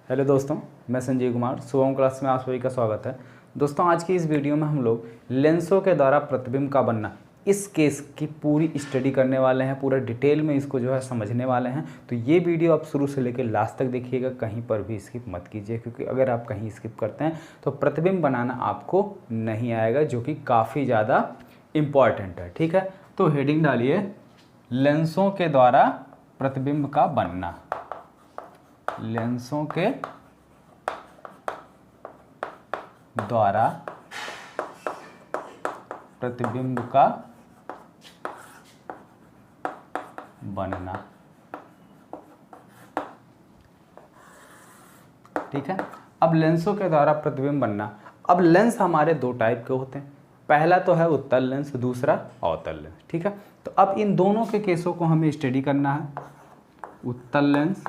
Hello दोस्तों, मैं Sanjeev Kumar Shubham class में आप सभी का स्वागत है। दोस्तों, आज की इस वीडियो में हम लोग लेंसों के द्वारा प्रतिबिंब का बनना इस केस की पूरी स्टडी करने वाले हैं। पूरा डिटेल में इसको जो है समझने वाले हैं। तो ये वीडियो आप शुरू से लेकर लास्ट तक देखिएगा, कहीं पर भी स्किप मत कीजिए, क्योंकि अगर आप कहीं स्किप करते हैं तो प्रतिबिंब बनाना आपको नहीं आएगा, जो कि काफ़ी ज़्यादा इम्पॉर्टेंट है। ठीक है, तो हेडिंग डालिए लेंसों के द्वारा प्रतिबिंब का बनना। लेंसों के द्वारा प्रतिबिंब का बनना। ठीक है, अब लेंसों के द्वारा प्रतिबिंब बनना। अब लेंस हमारे दो टाइप के होते हैं। पहला तो है उत्तल लेंस, दूसरा अवतल लेंस। ठीक है, तो अब इन दोनों के केसों को हमें स्टडी करना है। उत्तल लेंस,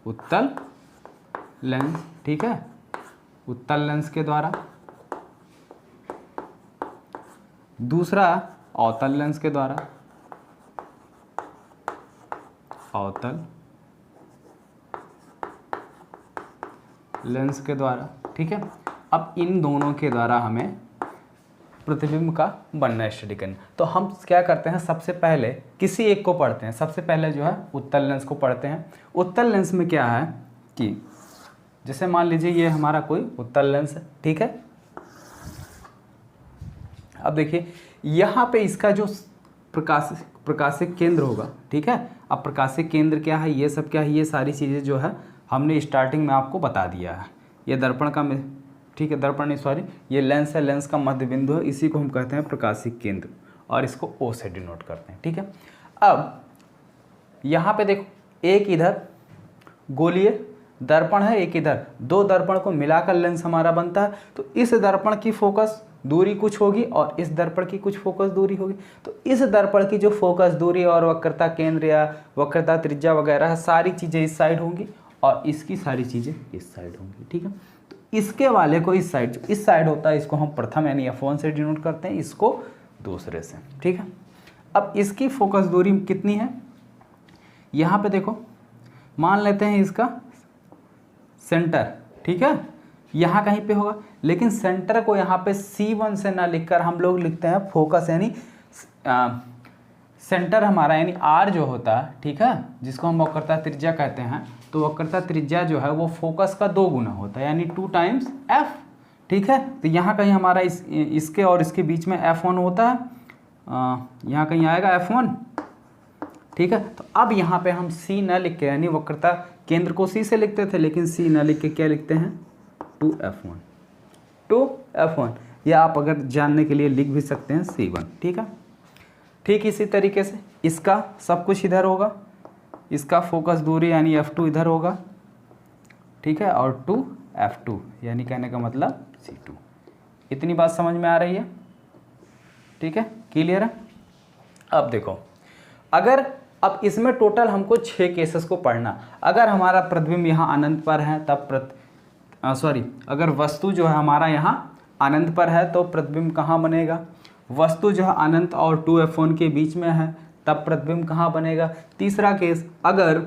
उत्तल लेंस, ठीक है, उत्तल लेंस के द्वारा। दूसरा अवतल लेंस के द्वारा, अवतल लेंस के द्वारा। ठीक है, अब इन दोनों के द्वारा हमें प्रतिबिंब का बनना स्टडी करना। तो हम क्या करते हैं, सबसे पहले किसी एक को पढ़ते हैं। सबसे पहले जो है उत्तल लेंस को पढ़ते हैं। उत्तल लेंस में क्या है कि जैसे मान लीजिए ये हमारा कोई उत्तल लेंस है। ठीक है, अब देखिए यहाँ पे इसका जो प्रकाशिक केंद्र होगा। ठीक है, अब प्रकाशिक केंद्र क्या है, ये सब क्या है, ये सारी चीज़ें जो है हमने स्टार्टिंग में आपको बता दिया है। ये दर्पण का, ठीक है, दर्पण नहीं सॉरी, ये लेंस है, लेंस का मध्य बिंदु है, इसी को हम कहते हैं प्रकाशिक केंद्र, और इसको ओ से डिनोट करते हैं। ठीक है, अब यहाँ पे देखो, एक इधर गोलीय दर्पण है, एक इधर, दो दर्पण को मिलाकर लेंस हमारा बनता है। तो इस दर्पण की फोकस दूरी कुछ होगी और इस दर्पण की कुछ फोकस दूरी होगी। तो इस दर्पण की जो फोकस दूरी और वक्रता केंद्र या वक्रता त्रिज्या वगैरह है, सारी चीज़ें इस साइड होंगी और इसकी सारी चीज़ें इस साइड होंगी। ठीक है, तो इसके वाले को इस साइड, जो इस साइड होता है, इसको हम प्रथम यानी F1 से डिनोट करते हैं, इसको दूसरे से। ठीक है, अब इसकी फोकस दूरी कितनी है, यहाँ पे देखो, मान लेते हैं इसका सेंटर। ठीक है, यहाँ कहीं पे होगा, लेकिन सेंटर को यहाँ पे C1 से ना लिखकर हम लोग लिखते हैं फोकस, यानी सेंटर हमारा यानी R जो होता है, ठीक है, जिसको हम वक्रता त्रिज्या कहते हैं। तो वक्रता त्रिज्या जो है वो फोकस का 2 गुना होता है, यानी 2 टाइम्स F। ठीक है, तो यहाँ कहीं हमारा इसके और इसके बीच में F1 होता है, यहाँ कहीं आएगा F1। ठीक है, तो अब यहाँ पे हम C न लिख के, यानी वक्रता केंद्र को C से लिखते थे, लेकिन C न लिख के क्या लिखते हैं, 2F1, 2F1, या आप अगर जानने के लिए लिख भी सकते हैं C1। ठीक है, ठीक इसी तरीके से इसका सब कुछ इधर होगा, इसका फोकस दूरी यानी F2 इधर होगा। ठीक है, और 2F2 यानी कहने का मतलब C2। इतनी बात समझ में आ रही है? ठीक है, क्लियर है? अब देखो, अगर अब इसमें टोटल हमको 6 केसेस को पढ़ना। अगर हमारा प्रतिबिंब यहाँ अनंत पर है तब अगर वस्तु जो है हमारा यहाँ अनंत पर है तो प्रतिबिंब कहाँ बनेगा। वस्तु जो है अनंत और 2F1 के बीच में है तब प्रतिबिंब कहाँ बनेगा। तीसरा केस, अगर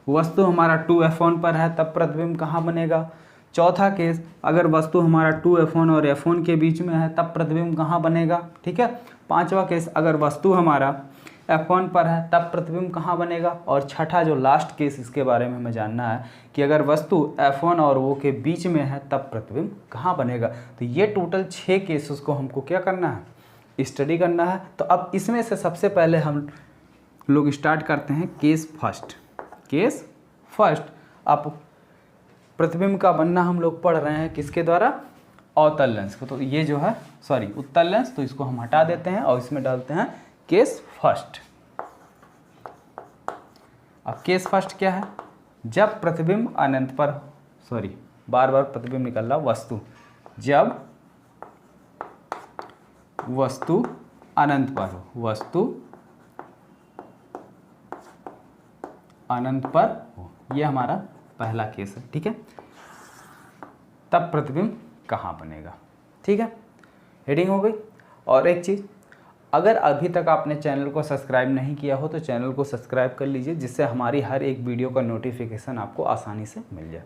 वस्तु हमारा 2F1 पर है तब प्रतिबिंब कहाँ बनेगा। चौथा केस, अगर वस्तु हमारा 2F1 और F1 के बीच में है तब प्रतिबिंब कहाँ बनेगा। ठीक है, पांचवा केस, अगर वस्तु हमारा F1 पर है तब प्रतिबिंब कहाँ बनेगा। और छठा जो लास्ट केस, इसके बारे में हमें जानना है कि अगर वस्तु F1 और O के बीच में है तब प्रतिबिंब कहाँ बनेगा। तो ये टोटल 6 केसेस को हमको क्या करना है, स्टडी करना है। तो अब इसमें से सबसे पहले हम लोग स्टार्ट करते हैं केस फर्स्ट। केस फर्स्ट, अब प्रतिबिंब का बनना हम लोग पढ़ रहे हैं किसके द्वारा, अवतल लेंस को। तो ये जो है उत्तल लेंस, तो इसको हम हटा देते हैं और इसमें डालते हैं केस फर्स्ट। अब केस फर्स्ट क्या है, जब प्रतिबिंब अनंत पर, बार बार प्रतिबिंब निकल रहा, वस्तु, जब वस्तु अनंत पर हो, वस्तु अनंत पर हो, यह हमारा पहला केस है। ठीक है, तब प्रतिबिंब कहाँ बनेगा। ठीक है, हेडिंग हो गई। और एक चीज़, अगर अभी तक आपने चैनल को सब्सक्राइब नहीं किया हो तो चैनल को सब्सक्राइब कर लीजिए, जिससे हमारी हर एक वीडियो का नोटिफिकेशन आपको आसानी से मिल जाए।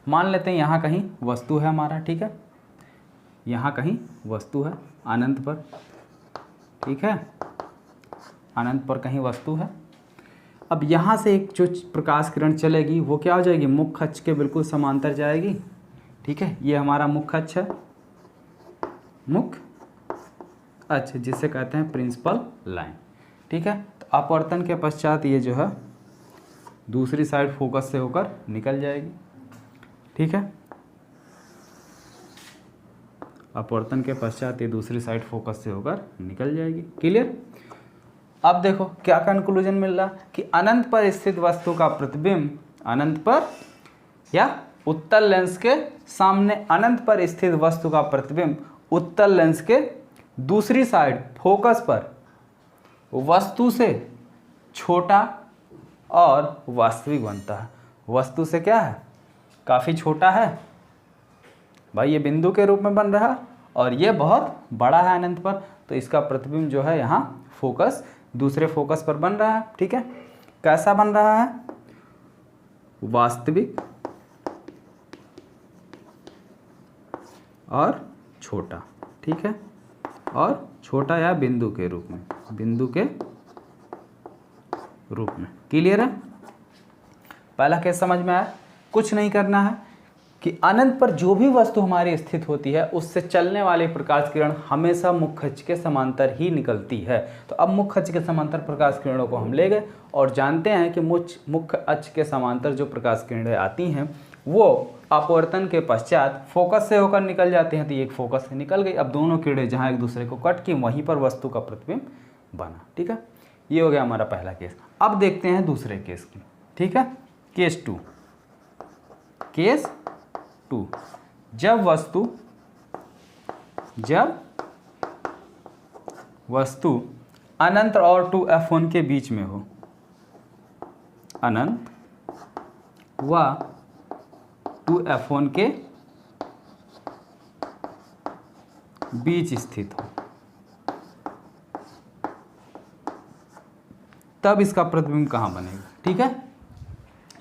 मान लेते हैं यहाँ कहीं वस्तु है हमारा, ठीक है, यहाँ कहीं वस्तु है अनंत पर, ठीक है, अनंत पर कहीं वस्तु है। अब यहाँ से एक जो प्रकाश किरण चलेगी वो क्या हो जाएगी, मुख्य अक्ष के बिल्कुल समांतर जाएगी, ठीक है। ये हमारा मुख्य अक्ष है, मुख्य अक्ष जिसे कहते हैं प्रिंसिपल लाइन, ठीक है। तो अपवर्तन के पश्चात ये जो है दूसरी साइड फोकस से होकर निकल जाएगी, ठीक है। अपवर्तन के पश्चात ये दूसरी साइड फोकस से होकर निकल जाएगी। क्लियर। अब देखो क्या कंक्लूजन मिल रहा कि अनंत पर स्थित वस्तु का प्रतिबिंब अनंत पर या उत्तल लेंस के सामने, अनंत पर स्थित वस्तु का प्रतिबिंब उत्तल लेंस के दूसरी साइड फोकस पर वस्तु से छोटा और वास्तविक बनता है। वस्तु से क्या है, काफ़ी छोटा है भाई, ये बिंदु के रूप में बन रहा और ये बहुत बड़ा है अनंत पर, तो इसका प्रतिबिंब जो है यहाँ फोकस दूसरे फोकस पर बन रहा है, ठीक है। कैसा बन रहा है, वास्तविक और छोटा, ठीक है, और छोटा या बिंदु के रूप में, बिंदु के रूप में। क्लियर है। पहला केस समझ में आया। कुछ नहीं करना है कि अनंत पर जो भी वस्तु हमारी स्थित होती है उससे चलने वाली प्रकाश किरण हमेशा मुख्य अक्ष के समांतर ही निकलती है। तो अब मुख्य अक्ष के समांतर प्रकाश किरणों को हम ले गए और जानते हैं कि मुख्य अक्ष के समांतर जो प्रकाश किरणें आती हैं वो अपवर्तन के पश्चात फोकस से होकर निकल जाती हैं। तो एक फोकस से निकल गई, अब दोनों किरणें जहाँ एक दूसरे को कट की वहीं पर वस्तु का प्रतिबिंब बना, ठीक है। ये हो गया हमारा पहला केस। अब देखते हैं दूसरे केस की, ठीक है। केस टू, केस टू, जब वस्तु अनंत और 2f1 के बीच में हो, अनंत व 2f1 के बीच स्थित हो, तब इसका प्रतिबिंब कहाँ बनेगा, ठीक है।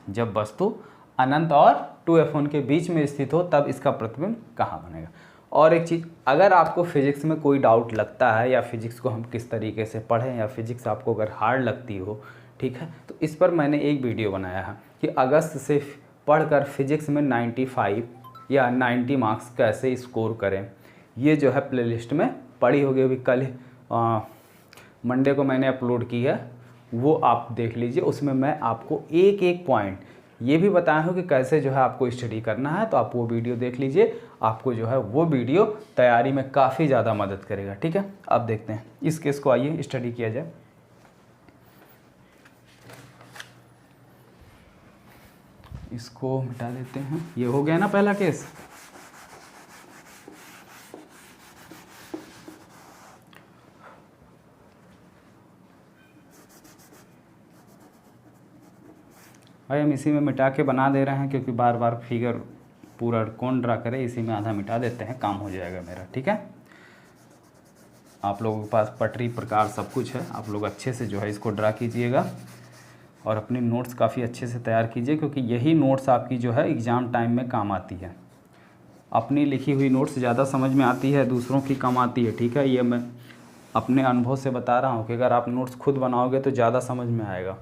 जब वस्तु अनंत और 2f1 के बीच में स्थित हो तब इसका प्रतिबिंब कहाँ बनेगा। और एक चीज़, अगर आपको फिजिक्स में कोई डाउट लगता है या फिजिक्स को हम किस तरीके से पढ़ें या फिजिक्स आपको अगर हार्ड लगती हो, ठीक है, तो इस पर मैंने एक वीडियो बनाया है कि अगस्त से पढ़कर फिजिक्स में 95 या 90 मार्क्स कैसे स्कोर करें। ये जो है प्लेलिस्ट में पड़ी होगी, अभी कल मंडे को मैंने अपलोड की है, वो आप देख लीजिए। उसमें मैं आपको एक एक पॉइंट ये भी बताया हूँ कि कैसे जो है आपको स्टडी करना है, तो आप वो वीडियो देख लीजिए। आपको जो है वो वीडियो तैयारी में काफ़ी ज़्यादा मदद करेगा, ठीक है। अब देखते हैं इस केस को, आइए स्टडी किया जाए। इसको मिटा देते हैं। ये हो गया ना पहला केस। भाई हम इसी में मिटा के बना दे रहे हैं क्योंकि बार बार फिगर पूरा कौन ड्रा करे, इसी में आधा मिटा देते हैं, काम हो जाएगा मेरा, ठीक है। आप लोगों के पास पटरी प्रकार सब कुछ है, आप लोग अच्छे से जो है इसको ड्रा कीजिएगा और अपनी नोट्स काफ़ी अच्छे से तैयार कीजिए, क्योंकि यही नोट्स आपकी जो है एग्ज़ाम टाइम में काम आती है। अपनी लिखी हुई नोट्स ज़्यादा समझ में आती है, दूसरों की कम आती है, ठीक है। ये मैं अपने अनुभव से बता रहा हूँ कि अगर आप नोट्स खुद बनाओगे तो ज़्यादा समझ में आएगा।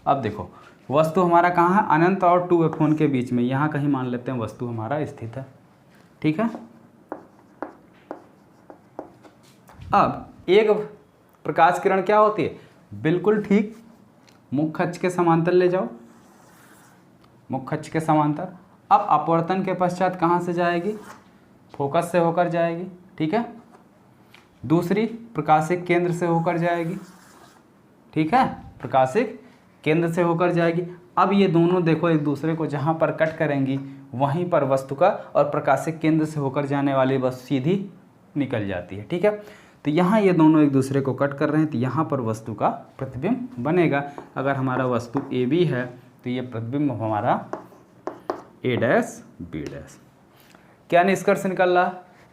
अब देखो वस्तु हमारा कहाँ है, अनंत और 2f1 के बीच में, यहाँ कहीं मान लेते हैं वस्तु हमारा स्थित है, ठीक है। अब एक प्रकाश किरण क्या होती है, बिल्कुल ठीक मुख्य अक्ष के समांतर ले जाओ, मुख्य अक्ष के समांतर। अब अपवर्तन के पश्चात कहाँ से जाएगी, फोकस से होकर जाएगी, ठीक है। दूसरी प्रकाशिक केंद्र से होकर जाएगी, ठीक है, प्रकाशिक केंद्र से होकर जाएगी। अब ये दोनों देखो एक दूसरे को जहाँ पर कट करेंगी वहीं पर वस्तु का और प्रकाशिक केंद्र से होकर जाने वाली वस्तु सीधी निकल जाती है, ठीक है। तो यहाँ ये दोनों एक दूसरे को कट कर रहे हैं, तो यहाँ पर वस्तु का प्रतिबिंब बनेगा। अगर हमारा वस्तु ए बी है तो ये प्रतिबिंब हमारा ए डैश बी डैश। क्या निष्कर्ष निकल रहा,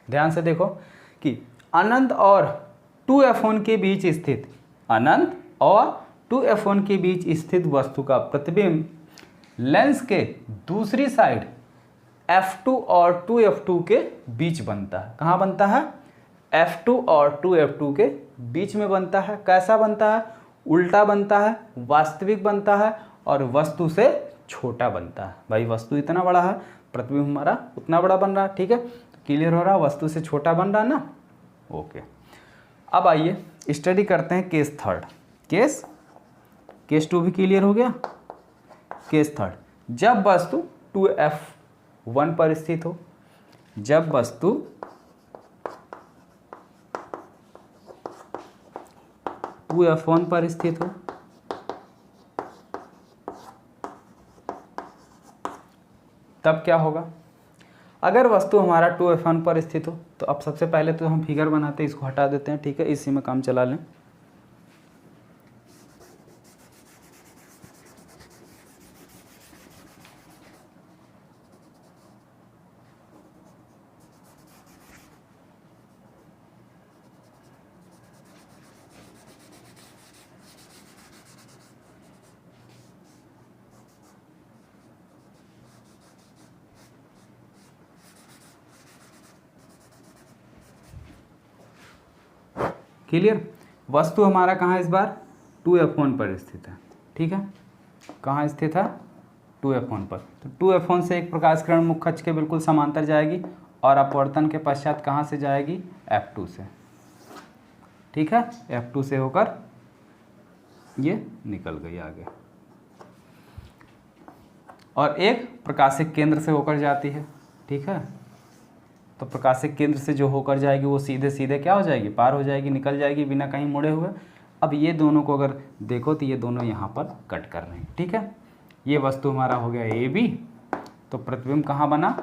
ध्यान से देखो कि अनंत और 2f1 के बीच स्थित, अनंत और 2f1 के बीच स्थित वस्तु का प्रतिबिंब लेंस के दूसरी साइड f2 और 2f2 के बीच बनता है। कहाँ बनता है? f2 और 2f2 के बीच में बनता है। कैसा बनता है? उल्टा बनता है, वास्तविक बनता है और वस्तु से छोटा बनता है। भाई वस्तु इतना बड़ा है, प्रतिबिंब हमारा उतना बड़ा बन रहा है। ठीक है, तो क्लियर हो रहा है, वस्तु से छोटा बन रहा है ना। ओके, अब आइए स्टडी करते हैं केस थर्ड। केस 2 भी क्लियर हो गया। केस थर्ड, जब वस्तु 2f1 पर स्थित हो, जब वस्तु 2f1 पर स्थित हो, तब क्या होगा? अगर वस्तु हमारा 2f1 पर स्थित हो तो अब सबसे पहले तो हम फिगर बनाते हैं, इसको हटा देते हैं। ठीक है, इसी में काम चला लें। क्लियर? वस्तु हमारा कहाँ इस बार 2f1 पर स्थित है। ठीक है, कहाँ स्थित है? 2f1 पर। तो 2f1 से एक प्रकाश किरण मुख्य अक्ष के बिल्कुल समांतर जाएगी और अपवर्तन के पश्चात कहाँ से जाएगी? f2 से। ठीक है, f2 से होकर ये निकल गई आगे और एक प्रकाशिक केंद्र से होकर जाती है। ठीक है, तो प्रकाशिक केंद्र से जो होकर जाएगी वो सीधे सीधे क्या हो जाएगी? पार हो जाएगी, निकल जाएगी बिना कहीं मुड़े हुए। अब ये दोनों को अगर देखो तो ये दोनों यहाँ पर कट कर रहे हैं। ठीक है, ये वस्तु हमारा हो गया ए बी, तो प्रतिबिंब कहाँ बना?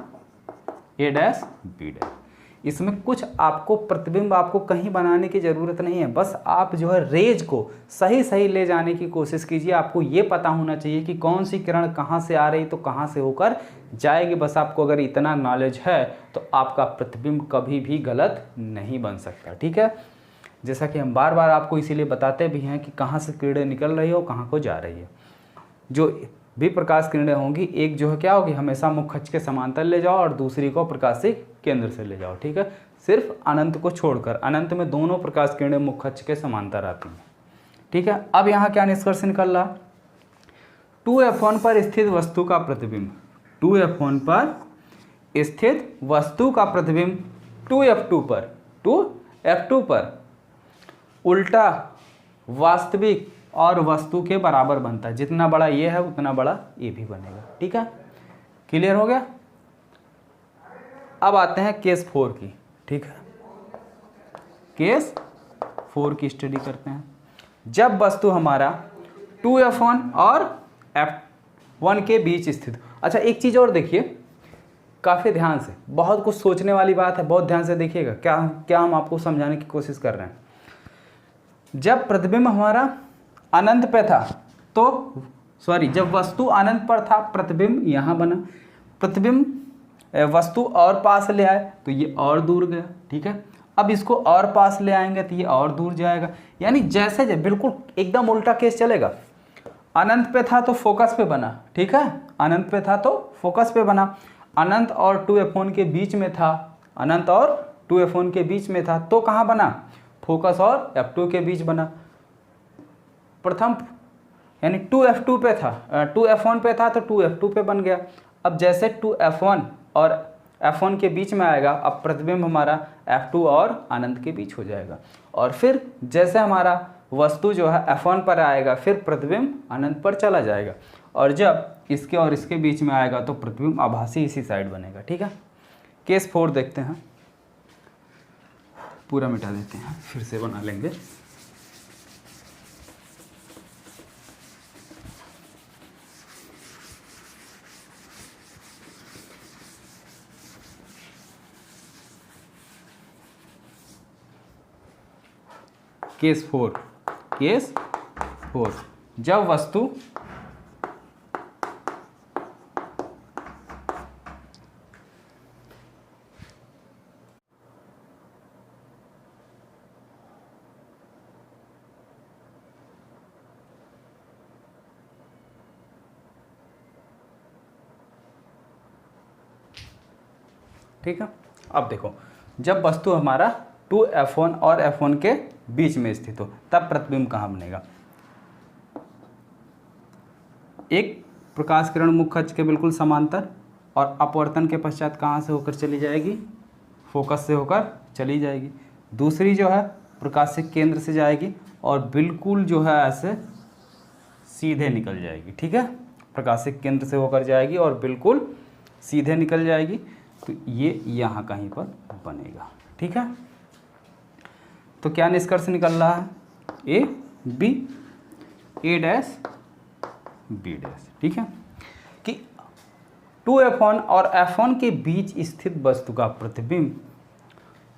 ए डैश बी डैश। इसमें कुछ आपको प्रतिबिंब आपको कहीं बनाने की ज़रूरत नहीं है, बस आप जो है रेज को सही सही ले जाने की कोशिश कीजिए। आपको ये पता होना चाहिए कि कौन सी किरण कहाँ से आ रही तो कहाँ से होकर जाएगी। बस आपको अगर इतना नॉलेज है तो आपका प्रतिबिंब कभी भी गलत नहीं बन सकता। ठीक है, जैसा कि हम बार बार आपको इसीलिए बताते भी हैं कि कहाँ से किरणें निकल रही हो, कहाँ को जा रही है। जो भी प्रकाश किरणें होंगी, एक जो है क्या होगी? हमेशा मुख्य अक्ष के समांतर ले जाओ और दूसरी को प्रकाशिक केंद्र से ले जाओ। ठीक है, सिर्फ अनंत को छोड़कर, अनंत में दोनों प्रकाश किरणें मुख्य अक्ष के समांतर आती हैं। ठीक है, अब यहाँ क्या निष्कर्ष निकल रहा? 2f1 पर स्थित वस्तु का प्रतिबिंब, 2f1 पर स्थित वस्तु का प्रतिबिंब 2f2 पर उल्टा, वास्तविक और वस्तु के बराबर बनता है। जितना बड़ा ये है उतना बड़ा ये भी बनेगा। ठीक है, क्लियर हो गया? अब आते हैं केस 4 की। ठीक है, केस 4 की स्टडी करते हैं। जब वस्तु हमारा 2f1 और f1 के बीच स्थित। अच्छा, एक चीज़ और देखिए, काफ़ी ध्यान से, बहुत कुछ सोचने वाली बात है, बहुत ध्यान से देखिएगा क्या हम आपको समझाने की कोशिश कर रहे हैं। जब प्रतिबिंब हमारा अनंत पे था तो जब वस्तु अनंत पर था, प्रतिबिंब यहाँ बना। प्रतिबिंब वस्तु और पास ले आए तो ये और दूर गया। ठीक है, अब इसको और पास ले आएंगे तो ये और दूर जाएगा। यानी जैसे बिल्कुल एकदम उल्टा केस चलेगा। अनंत पे था तो फोकस पे बना। ठीक है, अनंत पे था तो फोकस पे बना। अनंत और 2f1 के बीच में था, अनंत और 2f1 के बीच में था तो कहाँ बना? फोकस और f2 के बीच बना। प्रथम यानी 2f2 पे था, 2f1 पे था तो 2f2 पे बन गया। अब जैसे 2f1 और f1 के बीच में आएगा, अब प्रतिबिंब हमारा f2 और अनंत के बीच हो जाएगा। और फिर जैसे हमारा वस्तु जो है f1 पर आएगा, फिर प्रतिबिंब अनंत पर चला जाएगा। और जब इसके और इसके बीच में आएगा तो प्रतिबिंब आभासी इसी साइड बनेगा। ठीक है, केस 4 देखते हैं। पूरा मिटा देते हैं, फिर से बना लेंगे। केस 4 जब वस्तु ठीक है। अब देखो, जब वस्तु हमारा 2F1 और F1 के बीच में स्थित हो तब प्रतिबिंब कहाँ बनेगा। एक प्रकाश किरण मुख्य अक्ष के बिल्कुल समांतर और अपवर्तन के पश्चात कहाँ से होकर चली जाएगी, फोकस से होकर चली जाएगी। दूसरी जो है प्रकाशिक केंद्र से जाएगी और बिल्कुल जो है ऐसे सीधे निकल जाएगी। ठीक है, प्रकाशिक केंद्र से होकर जाएगी और बिल्कुल सीधे निकल जाएगी, तो ये यहाँ कहीं पर बनेगा। ठीक है, तो क्या निष्कर्ष निकल रहा है, A B, A dash B dash. ठीक है, कि 2F1 और F1 के बीच स्थित वस्तु का प्रतिबिंब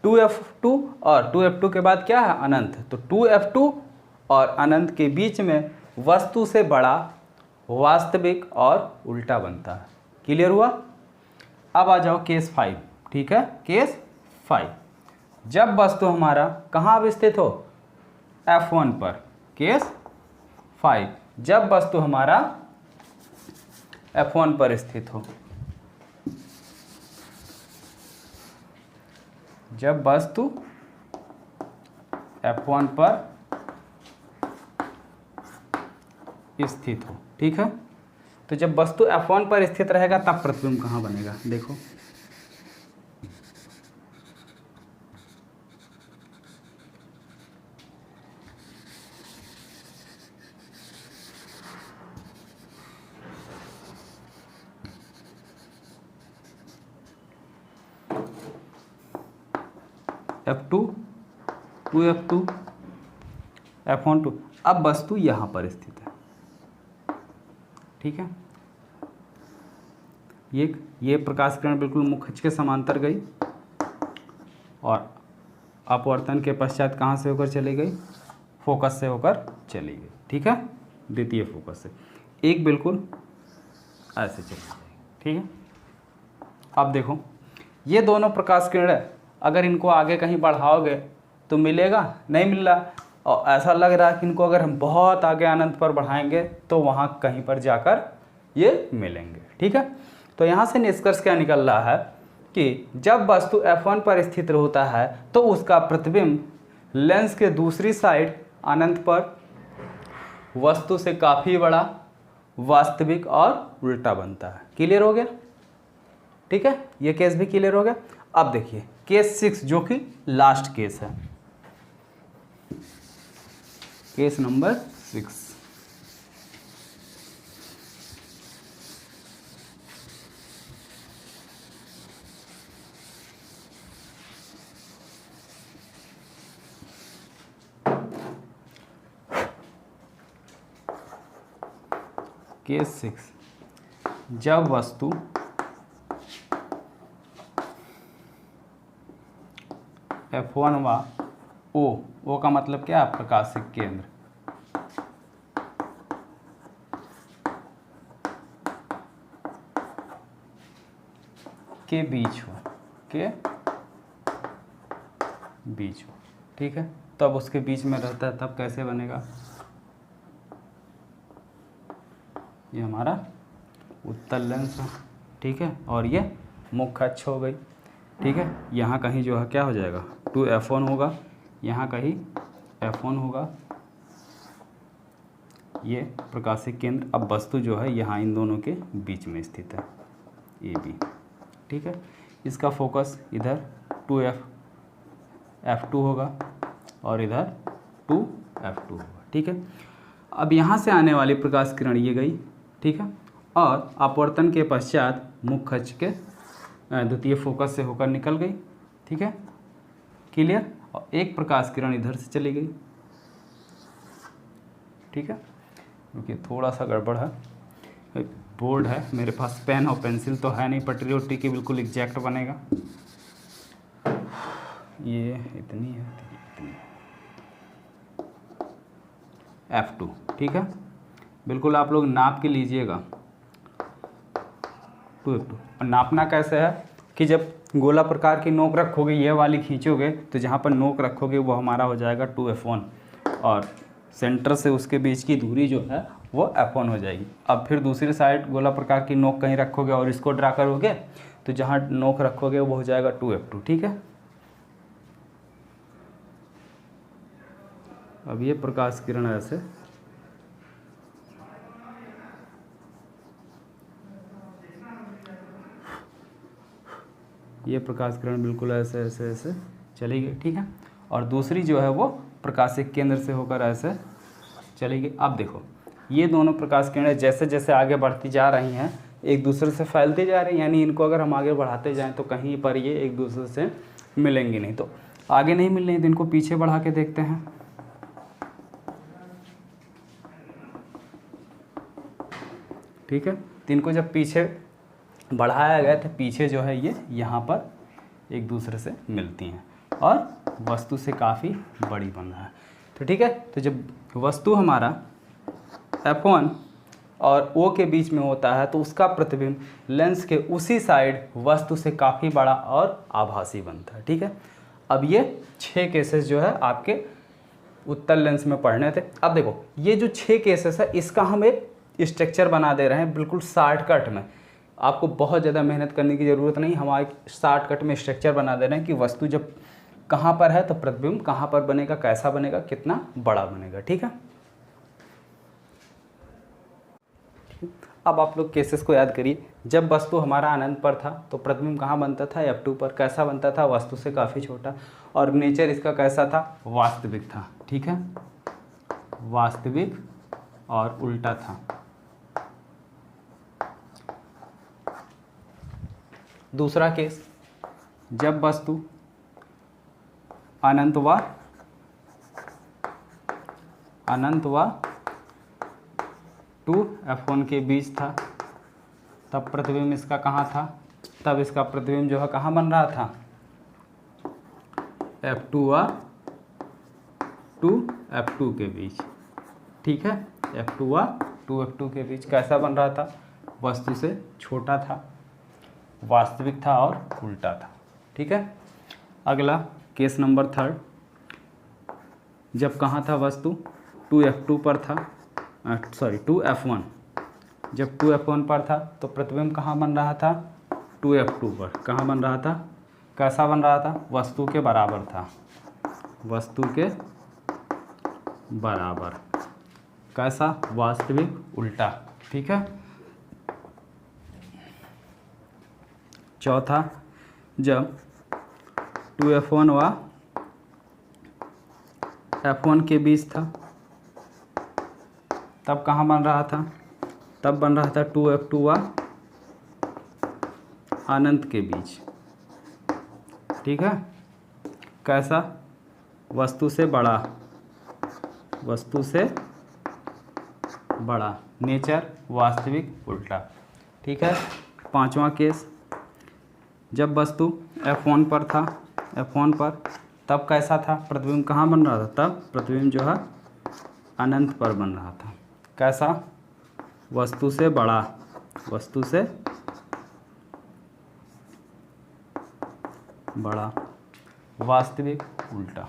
2F2 और 2F2 के बाद क्या है, अनंत, तो 2F2 और अनंत के बीच में वस्तु से बड़ा वास्तविक और उल्टा बनता है। क्लियर हुआ। अब आ जाओ केस 5। ठीक है, केस 5, जब वस्तु हमारा कहाँ अवस्थित हो, F1 पर। केस 5, जब वस्तु हमारा F1 पर स्थित हो, जब वस्तु F1 पर स्थित हो। ठीक है, तो जब वस्तु F1 पर स्थित रहेगा तब प्रतिबिंब कहाँ बनेगा, देखो F2, 2F2, F1, 2। अब वस्तु यहाँ पर स्थित है। ठीक है, ये प्रकाश किरण बिल्कुल मुख्य अक्ष के समांतर गई और अपवर्तन के पश्चात कहाँ से होकर चली गई, फोकस से होकर चली गई। ठीक है, द्वितीय फोकस से एक बिल्कुल ऐसे चली जाएगी। ठीक है, अब देखो ये दोनों प्रकाश किरण अगर इनको आगे कहीं बढ़ाओगे तो मिलेगा, नहीं मिल रहा, और ऐसा लग रहा है कि इनको अगर हम बहुत आगे अनंत पर बढ़ाएंगे तो वहाँ कहीं पर जाकर ये मिलेंगे। ठीक है, तो यहाँ से निष्कर्ष क्या निकल रहा है कि जब वस्तु F1 पर स्थित होता है तो उसका प्रतिबिंब लेंस के दूसरी साइड अनंत पर वस्तु से काफ़ी बड़ा, वास्तविक और उल्टा बनता है। क्लियर हो गया। ठीक है, ये केस भी क्लियर हो गया। अब देखिए केस 6 जो कि लास्ट केस है, केस नंबर 6। केस 6, जब वस्तु F1 व O का मतलब क्या है, प्रकाशिक केंद्र, के बीच हो, के बीच हो। ठीक है, तब उसके बीच में रहता है, तब कैसे बनेगा, ये हमारा उत्तल लेंस है। ठीक है, और ये मुख्य अक्ष हो गई। ठीक है, यहाँ कहीं जो है क्या हो जाएगा, 2F1 होगा, यहाँ कहीं F1 होगा, ये प्रकाशिक केंद्र। अब वस्तु जो है यहाँ इन दोनों के बीच में स्थित है, AB। ठीक है, इसका फोकस इधर 2F2 होगा और इधर 2F2 होगा। ठीक है, अब यहाँ से आने वाली प्रकाश किरण ये गई। ठीक है, और अपवर्तन के पश्चात मुख्य अक्ष के द्वितीय फोकस से होकर निकल गई। ठीक है, क्लियर। और एक प्रकाश किरण इधर से चली गई। ठीक है, क्योंकि थोड़ा सा गड़बड़ है, बोर्ड है मेरे पास, पेन और पेंसिल तो है नहीं, पटरी उट्टी की बिल्कुल एग्जैक्ट बनेगा। ये इतनी है, इतनी F2। ठीक है, बिल्कुल आप लोग नाप के लीजिएगा 2F2। और नापना कैसे है कि जब गोला प्रकार की नोक रखोगे, ये वाली खींचोगे तो जहाँ पर नोक रखोगे वो हमारा हो जाएगा 2F1 और सेंटर से उसके बीच की दूरी जो है वो F1 हो जाएगी। अब फिर दूसरी साइड गोला प्रकार की नोक कहीं रखोगे और इसको ड्रा करोगे तो जहाँ नोक रखोगे वो हो जाएगा 2F2, ठीक है। अब ये प्रकाश किरण ऐसे ये प्रकाश किरण बिल्कुल ऐसे ऐसे ऐसे चली गई, ठीक है। और दूसरी जो है वो प्रकाशिक केंद्र से होकर ऐसे चली गई। अब देखो ये दोनों प्रकाश किरणें जैसे जैसे आगे बढ़ती जा रही हैं एक दूसरे से फैलती जा रही हैं, यानी इनको अगर हम आगे बढ़ाते जाएं तो कहीं पर ये एक दूसरे से मिलेंगी नहीं। तो आगे नहीं मिल रही तो इनको पीछे बढ़ा के देखते हैं। ठीक है, तो इनको जब पीछे बढ़ाया गया तो पीछे जो है ये यहाँ पर एक दूसरे से मिलती हैं और वस्तु से काफ़ी बड़ी बन रहा है। तो ठीक है, तो जब वस्तु हमारा F1 और O के बीच में होता है तो उसका प्रतिबिंब लेंस के उसी साइड वस्तु से काफ़ी बड़ा और आभासी बनता है। ठीक है, अब ये 6 केसेस जो है आपके उत्तल लेंस में पढ़ने थे। अब देखो ये जो 6 केसेस है इसका हम एक स्ट्रक्चर बना दे रहे हैं बिल्कुल शॉर्टकट में। आपको बहुत ज़्यादा मेहनत करने की ज़रूरत नहीं, हम एक शॉर्टकट में स्ट्रक्चर बना दे रहे हैं कि वस्तु जब कहाँ पर है तो प्रतिबिंब कहाँ पर बनेगा, कैसा बनेगा, कितना बड़ा बनेगा। ठीक है, अब आप लोग केसेस को याद करिए। जब वस्तु हमारा अनंत पर था तो प्रतिबिंब कहाँ बनता था, F2 पर। कैसा बनता था, वस्तु से काफ़ी छोटा। और नेचर इसका कैसा था, वास्तविक था। ठीक है, वास्तविक और उल्टा था। दूसरा केस, जब वस्तु अनंत व 2F1 के बीच था, तब प्रतिबिंब इसका कहाँ था, तब इसका प्रतिबिंब जो है कहाँ बन रहा था, F2 व 2F2 के बीच। ठीक है, F2 व 2F2 के बीच कैसा बन रहा था, वस्तु से छोटा था, वास्तविक था और उल्टा था। ठीक है, अगला केस नंबर 3, जब कहाँ था वस्तु 2F2 पर था, 2F1, जब 2F1 पर था तो प्रतिबिंब कहाँ बन रहा था, 2F2 पर। कहाँ बन रहा था, कैसा बन रहा था, वस्तु के बराबर था, वस्तु के बराबर। कैसा, वास्तविक उल्टा। ठीक है, चौथा, जब 2F1 व F1 के बीच था तब कहाँ बन रहा था, तब बन रहा था 2F2 व अनंत के बीच। ठीक है, कैसा, वस्तु से बड़ा, वस्तु से बड़ा। नेचर वास्तविक उल्टा। ठीक है, पांचवा केस, जब वस्तु F1 पर था, F1 पर, तब कैसा था, प्रतिबिंब कहाँ बन रहा था, तब प्रतिबिंब जो है अनंत पर बन रहा था। कैसा, वस्तु से बड़ा, वस्तु से बड़ा, वास्तविक उल्टा।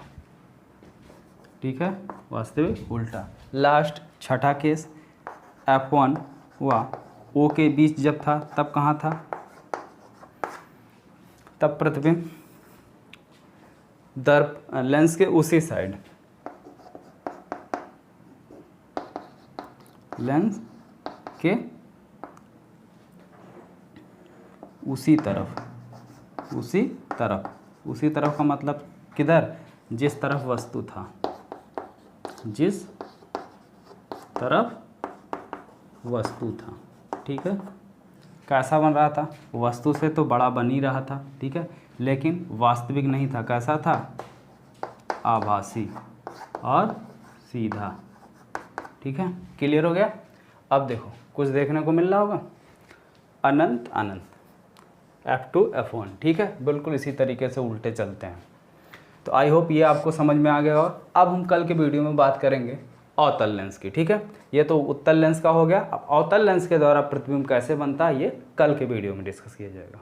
ठीक है, वास्तविक उल्टा। लास्ट छठा केस, F1 व O के बीच जब था तब कहाँ था, तब प्रतिबिंब लेंस के उसी साइड, लेंस के उसी तरफ, उसी तरफ का मतलब किधर, जिस तरफ वस्तु था, जिस तरफ वस्तु था। ठीक है, कैसा बन रहा था, वस्तु से तो बड़ा बन ही रहा था। ठीक है, लेकिन वास्तविक नहीं था। कैसा था, आभासी और सीधा। ठीक है, क्लियर हो गया। अब देखो कुछ देखने को मिल रहा होगा, अनंत अनंत, F2 F1। ठीक है, बिल्कुल इसी तरीके से उल्टे चलते हैं। तो आई होप ये आपको समझ में आ गया। और अब हम कल के वीडियो में बात करेंगे अवतल लेंस की। ठीक है, ये तो उत्तल लेंस का हो गया। अब अवतल लेंस के द्वारा प्रतिबिंब कैसे बनता है ये कल के वीडियो में डिस्कस किया जाएगा।